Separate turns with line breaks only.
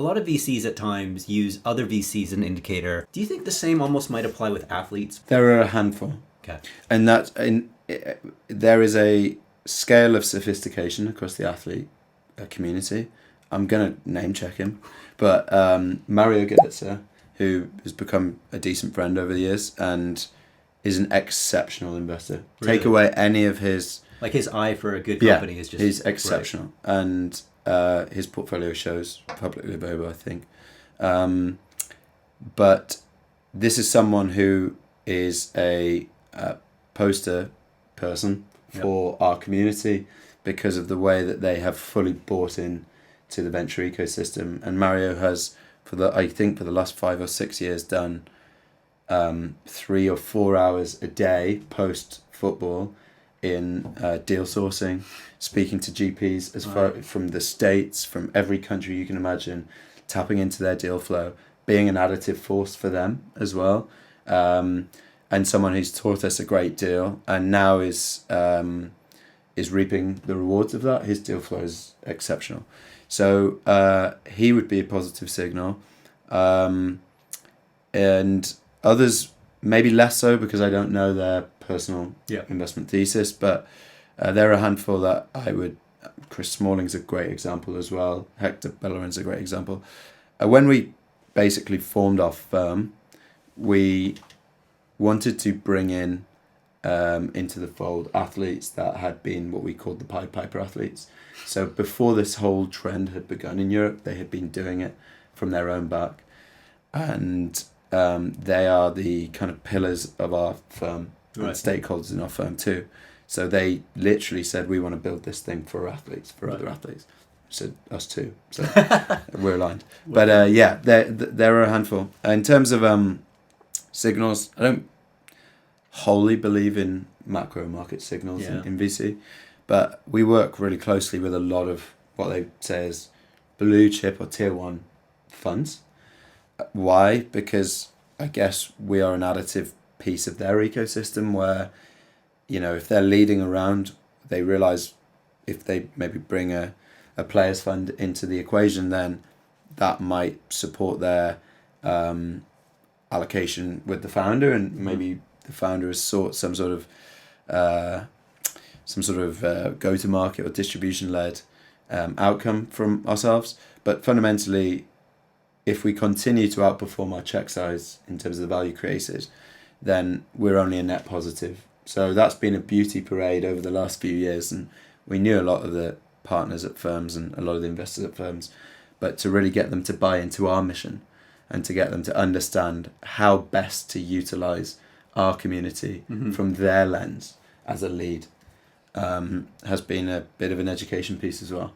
A lot of VCs at times use other VCs as an indicator. Do you think the same almost might apply with athletes?
There are a handful.
Okay.
And there is a scale of sophistication across the athlete community. I'm going to name check him. But Mario Götze, who has become a decent friend over the years and is an exceptional investor.
Really?
Take away any of his...
Like his eye for a good company is just...
he's exceptional. Right. And his portfolio shows publicly available, I think. But this is someone who is a poster person for our community because of the way that they have fully bought in to the venture ecosystem. And Mario has, for the last 5 or 6 years, done 3 or 4 hours a day post football in deal sourcing, speaking to GPs as far from the States, from every country you can imagine, tapping into their deal flow, being an additive force for them as well, and someone who's taught us a great deal and now is reaping the rewards of that. His deal flow is exceptional, so he would be a positive signal, and others maybe less so because I don't know their personal investment thesis, but there are a handful that I would... Chris Smalling's a great example as well. Hector Bellerin's a great example. When we basically formed our firm, we wanted to bring in into the fold athletes that had been what we called the Pied Piper athletes. So before this whole trend had begun in Europe, they had been doing it from their own back, and they are the kind of pillars of our firm and stakeholders in our firm too. So they literally said, we want to build this thing for athletes, for other athletes. So us too. So we're aligned. But there are a handful. In terms of signals, I don't wholly believe in macro market signals in VC, but we work really closely with a lot of what they say is blue chip or tier 1 funds. Why? Because I guess we are an additive piece of their ecosystem where, if they're leading around, they realize if they maybe bring a players fund into the equation, then that might support their allocation with the founder, and maybe the founder has sought some sort of go-to-market or distribution-led outcome from ourselves. But fundamentally, if we continue to outperform our check size in terms of the value created, then we're only a net positive. So that's been a beauty parade over the last few years, and we knew a lot of the partners at firms and a lot of the investors at firms, but to really get them to buy into our mission and to get them to understand how best to utilize our community from their lens as a lead has been a bit of an education piece as well.